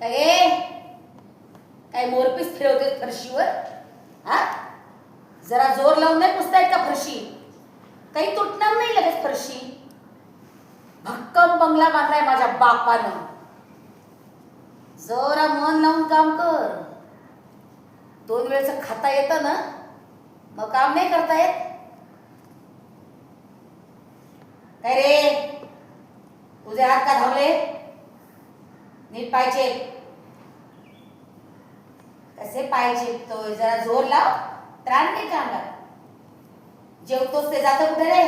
काय काय मोरपीस फिरवते फरशीवर? हा, जरा जोर लावून नाही पुसतायत का फरशी? काही तुटणार नाही लगेच फरशी. भक्कम बंगला बांधलाय माझ्या बापानं. जरा मन लावून काम कर. 2 वेळचं खाता येतं ना, मग काम नाही करता येत. काय रे, तुझे हात का धावले? नीट पाय चेप. कसे पाय चेपतोय? जरा जोर लाव. त्राण नाही का अंगात? जेवतोस ते जातं कुठे रे?